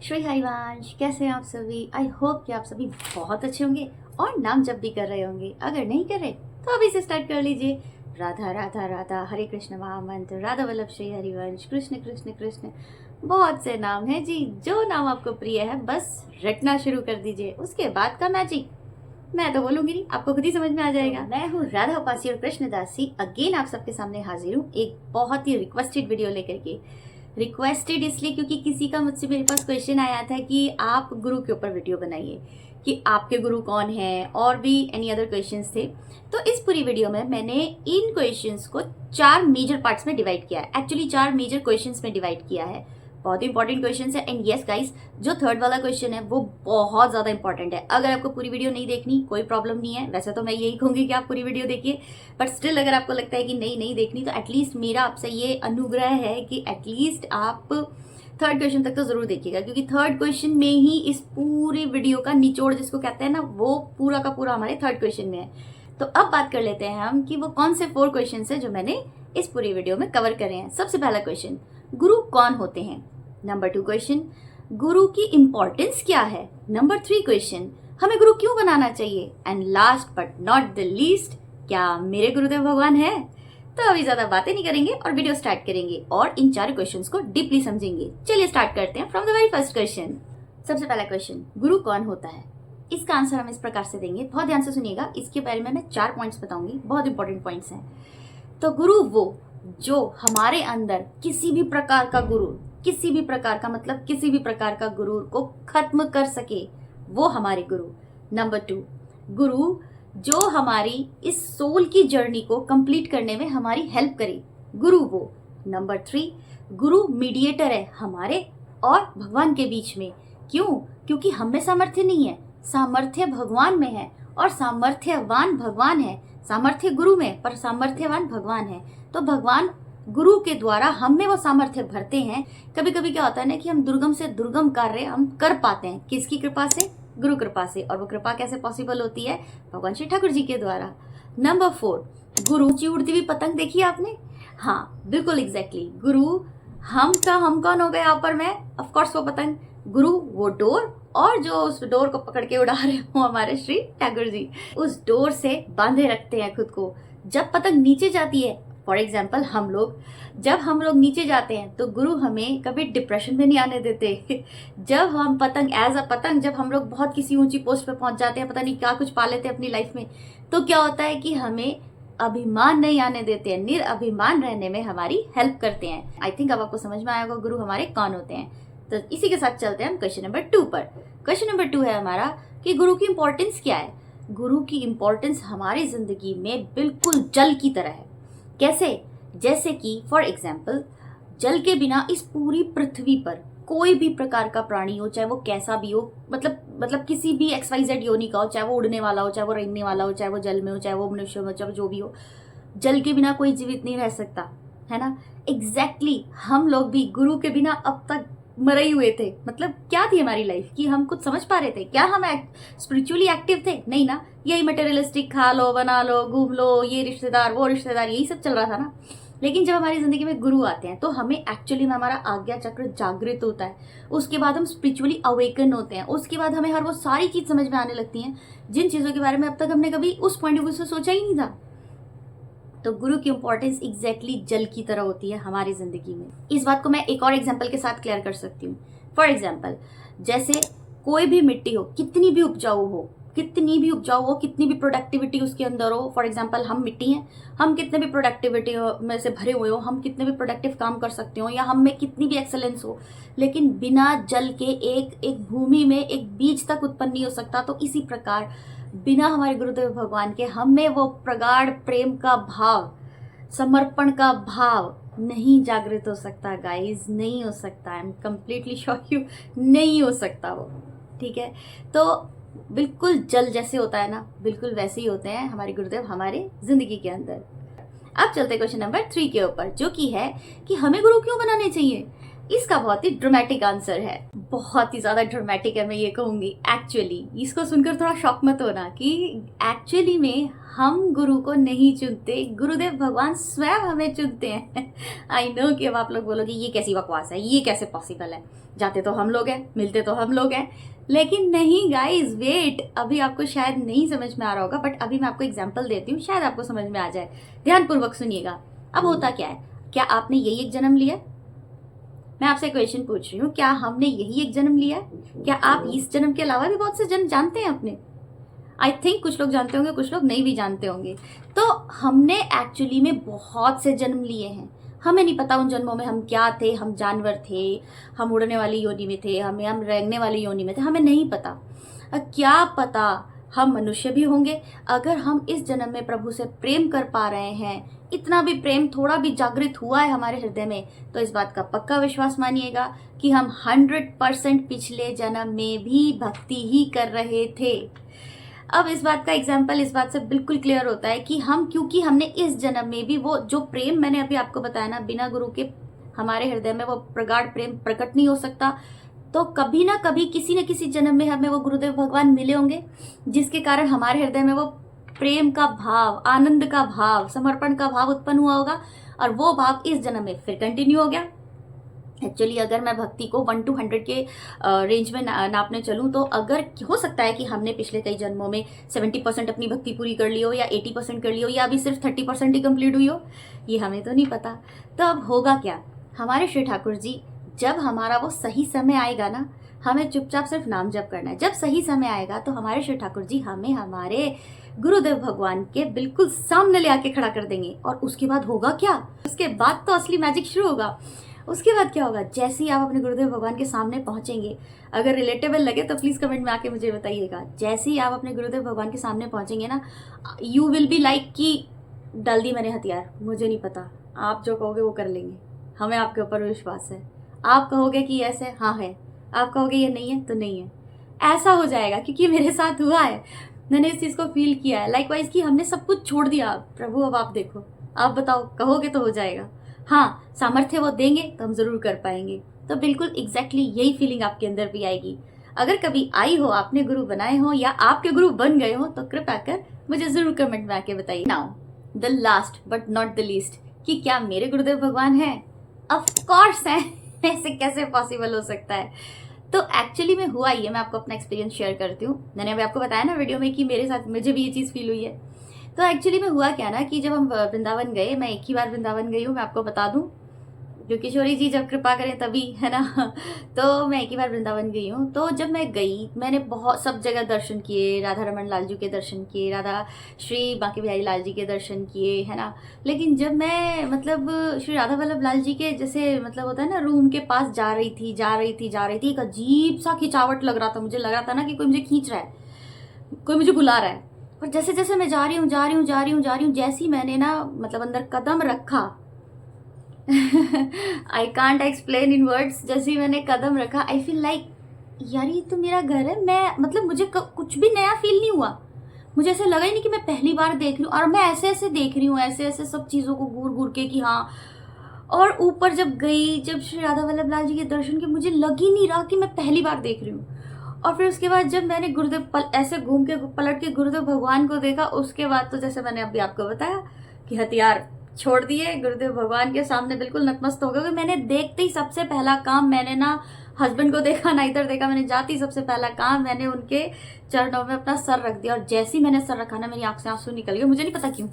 श्री हरिवंश, कैसे हैं आप सभी। आई होप कि आप सभी बहुत अच्छे होंगे और नाम जप भी कर रहे होंगे। अगर नहीं कर रहे तो अभी से स्टार्ट कर लीजिए। राधा राधा राधा, हरे कृष्ण महामंत्र, राधा वल्लभ श्री हरिवंश, कृष्ण कृष्ण कृष्ण। बहुत से नाम है जी, जो नाम आपको प्रिय है बस रटना शुरू कर दीजिए। उसके बाद का मैजिक मैं तो बोलूंगी नहीं, आपको खुद ही समझ में आ जाएगा। मैं हूँ राधा उपासी और कृष्णदासी, अगेन आप सबके सामने हाजिर हूँ एक बहुत ही रिक्वेस्टेड वीडियो लेकर के। रिक्वेस्टेड इसलिए क्योंकि किसी का मुझसे मेरे पास क्वेश्चन आया था कि आप गुरु के ऊपर वीडियो बनाइए, कि आपके गुरु कौन हैं, और भी एनी अदर क्वेश्चंस थे। तो इस पूरी वीडियो में मैंने इन क्वेश्चंस को 4 मेजर पार्ट्स में डिवाइड किया है। एक्चुअली 4 मेजर क्वेश्चंस में डिवाइड किया है। बहुत ही इंपॉर्टेंट क्वेश्चन है। एंड यस गाइस, जो थर्ड वाला क्वेश्चन है वो बहुत ज्यादा इंपॉर्टेंट है। अगर आपको पूरी वीडियो नहीं देखनी कोई प्रॉब्लम नहीं है, वैसे तो मैं यही कहूंगी कि आप पूरी वीडियो देखिए, बट स्टिल अगर आपको लगता है कि नहीं देखनी, तो एटलीस्ट मेरा आपसे ये अनुग्रह है कि एटलीस्ट आप थर्ड क्वेश्चन तक तो जरूर देखिएगा, क्योंकि थर्ड क्वेश्चन में ही इस पूरी वीडियो का निचोड़ जिसको कहते हैं ना, वो पूरा का पूरा हमारे थर्ड क्वेश्चन में है। तो अब बात कर लेते हैं हम कि वो कौन से 4 क्वेश्चन है जो मैंने इस पूरी वीडियो में कवर करे हैं। सबसे पहला क्वेश्चन, गुरु कौन होते हैं। नंबर 2 क्वेश्चन, गुरु की इंपॉर्टेंस क्या है। नंबर 3 क्वेश्चन, हमें गुरु क्यों बनाना चाहिए। And last but not the least, क्या मेरे गुरुदेव भगवान है। तो अभी ज्यादा बातें नहीं करेंगे और वीडियो स्टार्ट करेंगे और इन 4 क्वेश्चंस को डीपली समझेंगे। चलिए स्टार्ट करते हैं from the very first question. सबसे पहला क्वेश्चन, गुरु कौन होता है। इसका आंसर हम इस प्रकार से देंगे, बहुत ध्यान से सुनिएगा। इसके बारे में मैं 4 पॉइंट्स बताऊंगी, बहुत इंपॉर्टेंट पॉइंट्स हैं। तो गुरु वो जो हमारे अंदर किसी भी प्रकार का गुरु, किसी भी प्रकार का मतलब किसी भी प्रकार का गुरु को खत्म कर सके, वो हमारे गुरु। नंबर 2, गुरु जो हमारी इस सोल की जर्नी को कंप्लीट करने में हमारी हेल्प करे, गुरु वो। नंबर 3, गुरु मीडिएटर है हमारे और भगवान के बीच में। क्यों? क्योंकि हम में सामर्थ्य नहीं है, सामर्थ्य भगवान में है और सामर्थ्यवान भगवान है। सामर्थ्य गुरु में पर सामर्थ्यवान भगवान है। तो भगवान गुरु के द्वारा हम में वो सामर्थ्य भरते हैं। कभी कभी क्या होता है ना कि हम दुर्गम से दुर्गम कार्य हम कर पाते हैं, किसकी कृपा से, गुरु कृपा से। और वो कृपा कैसे पॉसिबल होती है, भगवान श्री ठाकुर जी के द्वारा। नंबर 4, गुरु ऊंची उड़ती हुई पतंग देखी आपने। हाँ बिल्कुल एग्जैक्टली, गुरु हम कौन हो गए यहाँ पर मैं, ऑफकोर्स वो पतंग। गुरु वो डोर, और जो उस डोर को पकड़ के उड़ा रहे हो हमारे श्री ठाकुर जी, उस डोर से बांधे रखते हैं खुद को। जब पतंग नीचे जाती है, फॉर एग्जाम्पल जब हम लोग नीचे जाते हैं तो गुरु हमें कभी डिप्रेशन में नहीं आने देते। जब हम पतंग एज अ पतंग, जब हम लोग बहुत किसी ऊंची पोस्ट पे पहुंच जाते हैं, पता नहीं क्या कुछ पा लेते हैं अपनी लाइफ में, तो क्या होता है कि हमें अभिमान नहीं आने देते हैं, निरअभिमान रहने में हमारी हेल्प करते हैं। आई थिंक अब आपको समझ में आएगा गुरु हमारे कौन होते हैं। तो इसी के साथ चलते हैं हम क्वेश्चन नंबर 2 पर। क्वेश्चन नंबर 2 है हमारा कि गुरु की इंपॉर्टेंस क्या है। गुरु की इंपॉर्टेंस हमारी जिंदगी में बिल्कुल जल की तरह है। कैसे? जैसे कि फॉर एग्जाम्पल, जल के बिना इस पूरी पृथ्वी पर कोई भी प्रकार का प्राणी हो, चाहे वो कैसा भी हो, मतलब किसी भी XYZ योनि का हो, चाहे वो उड़ने वाला हो, चाहे वो रेंगने वाला हो, चाहे वो जल में हो, चाहे वो मनुष्य हो, चाहे जो भी हो, जल के बिना कोई जीवित नहीं रह सकता, है ना। एग्जैक्टली हम लोग भी गुरु के बिना अब तक मरे ही हुए थे। मतलब क्या थी हमारी लाइफ कि हम कुछ समझ पा रहे थे क्या, हम स्पिरिचुअली एक्टिव थे? नहीं ना, यही मटेरियलिस्टिक, खा लो बना लो घूम लो, ये रिश्तेदार वो रिश्तेदार, यही सब चल रहा था ना। लेकिन जब हमारी जिंदगी में गुरु आते हैं तो हमें एक्चुअली में हमारा आज्ञा चक्र जागृत होता है। उसके बाद हम स्पिरिचुअली अवेकन होते हैं। उसके बाद हमें हर वो सारी चीज समझ में आने लगती हैं जिन चीजों के बारे में अब तक हमने कभी उस पॉइंट ऑफ व्यू से सोचा ही नहीं था। तो गुरु की इंपॉर्टेंस एग्जैक्टली जल की तरह होती है हमारी जिंदगी में। इस बात को मैं एक और एग्जांपल के साथ क्लियर कर सकती हूँ। फॉर एग्जांपल, जैसे कोई भी मिट्टी हो, कितनी भी उपजाऊ हो, कितनी भी प्रोडक्टिविटी उसके अंदर हो। फॉर एग्जांपल हम मिट्टी हैं, हम कितने भी प्रोडक्टिविटी में से भरे हुए हो, हम कितने भी प्रोडक्टिव काम कर सकते हो, या हम में कितनी भी एक्सेलेंस हो, लेकिन बिना जल के एक भूमि में एक बीज तक उत्पन्न नहीं हो सकता। तो इसी प्रकार बिना हमारे गुरुदेव भगवान के हम में वो प्रगाढ़ प्रेम का भाव, समर्पण का भाव नहीं जागृत हो सकता गाइज, नहीं हो सकता। I am completely sure you, नहीं हो सकता वो, ठीक है। तो बिल्कुल जल जैसे होता है ना, बिल्कुल वैसे ही होते हैं हमारे गुरुदेव हमारे जिंदगी के अंदर। अब चलते क्वेश्चन नंबर 3 के ऊपर, जो कि है कि हमें गुरु क्यों बनाने चाहिए। इसका बहुत ही ड्रामेटिक आंसर है, बहुत ही ज़्यादा ड्रामेटिक है, मैं ये कहूँगी। एक्चुअली इसको सुनकर थोड़ा शॉक मत होना कि एक्चुअली में हम गुरु को नहीं चुनते, गुरुदेव भगवान स्वयं हमें चुनते हैं। आई नो कि अब आप लोग बोलोगे ये कैसी बकवास है, ये कैसे पॉसिबल है, जाते तो हम लोग हैं, मिलते तो हम लोग हैं। लेकिन नहीं गाइज, वेट, अभी आपको शायद नहीं समझ में आ रहा होगा, बट अभी मैं आपको एग्जाम्पल देती हूँ, शायद आपको समझ में आ जाए। ध्यानपूर्वक सुनिएगा। अब होता क्या है, क्या आपने यही एक जन्म लिया? मैं आपसे क्वेश्चन पूछ रही हूँ, क्या हमने यही एक जन्म लिया है? क्या आप इस जन्म के अलावा भी बहुत से जन्म जानते हैं अपने? आई थिंक कुछ लोग जानते होंगे, कुछ लोग नहीं भी जानते होंगे। तो हमने एक्चुअली में बहुत से जन्म लिए हैं। हमें नहीं पता उन जन्मों में हम क्या थे, हम जानवर थे, हम उड़ने वाली योनि में थे, हम रेंगने वाली योनि में थे, हमें नहीं पता। क्या पता हम मनुष्य भी होंगे। अगर हम इस जन्म में प्रभु से प्रेम कर पा रहे हैं, इतना भी प्रेम थोड़ा भी जागृत हुआ है हमारे हृदय में, तो इस बात का पक्का विश्वास मानिएगा कि हम 100% पिछले जन्म में भी भक्ति ही कर रहे थे। अब इस बात का एग्जाम्पल इस बात से बिल्कुल क्लियर होता है कि क्योंकि हमने इस जन्म में भी वो जो प्रेम मैंने अभी आपको बताया ना, बिना गुरु के हमारे हृदय में वो प्रगाढ़ प्रेम प्रकट नहीं हो सकता। तो कभी ना कभी किसी न किसी जन्म में हमें वो गुरुदेव भगवान मिले होंगे, जिसके कारण हमारे हृदय में वो प्रेम का भाव, आनंद का भाव, समर्पण का भाव उत्पन्न हुआ होगा, और वो भाव इस जन्म में फिर कंटिन्यू हो गया। एक्चुअली अगर मैं भक्ति को 1 to 100 के रेंज में नापने चलूँ, तो अगर हो सकता है कि हमने पिछले कई जन्मों में 70% अपनी भक्ति पूरी कर ली हो, या 80% कर ली हो, या अभी सिर्फ 30% ही कंप्लीट हुई हो, ये हमें तो नहीं पता। तो अब होगा क्या, हमारे श्री ठाकुर जी, जब हमारा वो सही समय आएगा ना, हमें चुपचाप सिर्फ नाम जप करना है। जब सही समय आएगा तो हमारे श्री ठाकुर जी हमें हमारे गुरुदेव भगवान के बिल्कुल सामने ले आके खड़ा कर देंगे। और उसके बाद होगा क्या, उसके बाद तो असली मैजिक शुरू होगा। उसके बाद क्या होगा, जैसे ही आप अपने गुरुदेव भगवान के सामने पहुंचेंगे, अगर रिलेटेबल लगे तो प्लीज कमेंट में आके मुझे बताइएगा। जैसे ही आप अपने गुरुदेव भगवान के सामने पहुंचेंगे ना, यू विल बी लाइक कि डाल दी मैंने हथियार, मुझे नहीं पता, आप जो कहोगे वो कर लेंगे, हमें आपके ऊपर विश्वास है। आप कहोगे कि यस है, हाँ है, आप कहोगे ये नहीं है तो नहीं है, ऐसा हो जाएगा। क्योंकि मेरे साथ हुआ है, मैंने इस चीज़ को फील किया है। लाइकवाइज कि हमने सब कुछ छोड़ दिया, प्रभु अब आप देखो, आप बताओ, कहोगे तो हो जाएगा। हाँ, सामर्थ्य वो देंगे तो हम जरूर कर पाएंगे। तो बिल्कुल एग्जैक्टली यही फीलिंग आपके अंदर भी आएगी। अगर कभी आई हो, आपने गुरु बनाए हो या आपके गुरु बन गए हो, तो कृपया कर मुझे जरूर कमेंट में आके बताइए। Now the last but not the least, कि क्या मेरे गुरुदेव भगवान हैं? ऑफ कोर्स हैं। ऐसे कैसे पॉसिबल हो सकता है? तो एक्चुअली में हुआ ये, मैं आपको अपना एक्सपीरियंस शेयर करती हूँ। मैंने अभी आपको बताया ना वीडियो में कि मेरे साथ मुझे भी ये चीज़ फील हुई है। तो एक्चुअली में हुआ क्या ना, कि जब हम वृंदावन गए, मैं एक ही बार वृंदावन गई हूँ, मैं आपको बता दूँ, जो किशोरी जी जब कृपा करें तभी, है ना। तो मैं एक ही बार वृंदावन गई हूँ। तो जब मैं गई, मैंने बहुत सब जगह दर्शन किए, राधा रमन लाल जी के दर्शन किए, राधा श्री बांके बिहारी लाल जी के दर्शन किए, है ना। लेकिन जब मैं मतलब श्री राधा वल्लभ लाल जी के जैसे मतलब होता है ना, रूम के पास जा रही थी, एक अजीब सा खिंचावट लग रहा था, मुझे लग रहा था ना कि कोई मुझे खींच रहा है, कोई मुझे बुला रहा है। और जैसे जैसे मैं जा रही हूँ, जैसे ही मैंने ना मतलब अंदर कदम रखा, I can't explain in words, जैसे ही मैंने कदम रखा, आई फील लाइक यार ये तो मेरा घर है। मैं मतलब मुझे कुछ भी नया फील नहीं हुआ, मुझे ऐसे लगा ही नहीं कि मैं पहली बार देख रही हूँ, और मैं ऐसे ऐसे देख रही हूँ, ऐसे ऐसे सब चीज़ों को घूर घूर के कि हाँ। और ऊपर जब गई, जब श्री राधा वल्लभ लाल जी के दर्शन के, मुझे लग ही नहीं रहा कि मैं पहली बार देख रही हूँ। और फिर उसके बाद जब मैंने गुरुदेव ऐसे घूम के पलट के गुरुदेव भगवान को देखा, उसके बाद तो जैसे मैंने अभी आपको बताया कि हथियार छोड़ दिए, गुरुदेव भगवान के सामने बिल्कुल नतमस्तक हो गए। मैंने देखते ही सबसे पहला काम, मैंने ना हस्बैंड को देखा ना इधर देखा, मैंने जाती सबसे पहला काम, मैंने उनके चरणों में अपना सर रख दिया। और जैसे ही मैंने सर रखा ना, मेरी आंख से आंसू निकल गए, मुझे नहीं पता क्यों,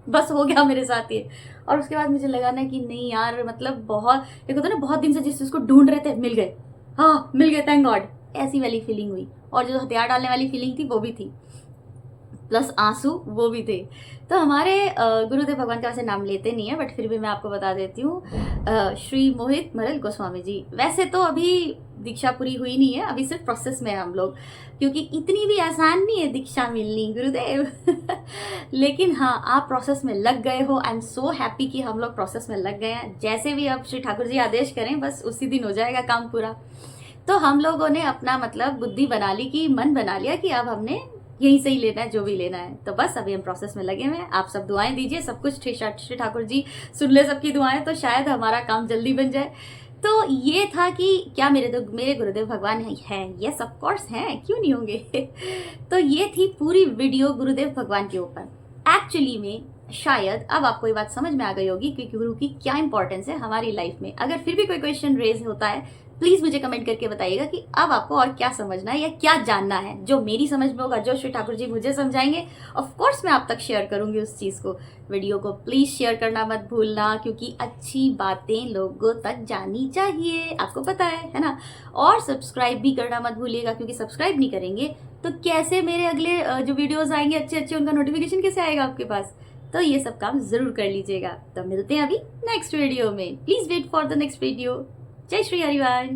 बस हो गया मेरे साथ ये। और उसके बाद मुझे लगा ना कि नहीं यार, मतलब बहुत एक होता है ना, बहुत दिन से जिस चीज को ढूंढ रहे थे, मिल गए, हाँ मिल गए, थैंक गॉड, ऐसी वाली फीलिंग हुई। और जो हथियार डालने वाली फीलिंग थी वो भी थी, प्लस आंसू वो भी थे। तो हमारे गुरुदेव भगवान का वैसे नाम लेते नहीं है, बट फिर भी मैं आपको बता देती हूँ, श्री मोहित मरल गोस्वामी जी। वैसे तो अभी दीक्षा पूरी हुई नहीं है, अभी सिर्फ प्रोसेस में है हम लोग, क्योंकि इतनी भी आसान नहीं है दीक्षा मिलनी गुरुदेव। लेकिन हाँ, आप प्रोसेस में लग गए हो, आई एम सो हैप्पी कि हम लोग प्रोसेस में लग गए हैं। जैसे भी अब श्री ठाकुर जी आदेश करें, बस उसी दिन हो जाएगा काम पूरा। तो हम लोगों ने अपना मतलब बुद्धि बना ली, कि मन बना लिया कि अब हमने यहीं से ही लेना है जो भी लेना है। तो बस अभी हम प्रोसेस में लगे हुए हैं। आप सब दुआएं दीजिए, सब कुछ श्री ठाकुर जी सुन ले सबकी दुआएं, तो शायद हमारा काम जल्दी बन जाए। तो ये था कि क्या मेरे गुरुदेव भगवान हैं? यस ऑफ कोर्स हैं, क्यों नहीं होंगे। तो ये थी पूरी वीडियो गुरुदेव भगवान के ऊपर। एक्चुअली में शायद अब आपको ये बात समझ में आ गई होगी कि गुरु की क्या इंपॉर्टेंस है हमारी लाइफ में। अगर फिर भी कोई क्वेश्चन रेज होता है, प्लीज मुझे कमेंट करके बताइएगा कि अब आपको और क्या समझना है या क्या जानना है। जो मेरी समझ में होगा, जो श्री ठाकुर जी मुझे समझाएंगे, ऑफ कोर्स मैं आप तक शेयर करूंगी उस चीज को। वीडियो को प्लीज शेयर करना मत भूलना, क्योंकि अच्छी बातें लोगों तक जानी चाहिए, आपको पता है ना। और सब्सक्राइब भी करना मत भूलिएगा, क्योंकि सब्सक्राइब नहीं करेंगे तो कैसे मेरे अगले जो वीडियोस आएंगे अच्छे अच्छे, उनका नोटिफिकेशन कैसे आएगा आपके पास। तो ये सब काम जरूर कर लीजिएगा। तो मिलते हैं अभी नेक्स्ट वीडियो में। Please wait for the next video. जय श्री हरिवंश।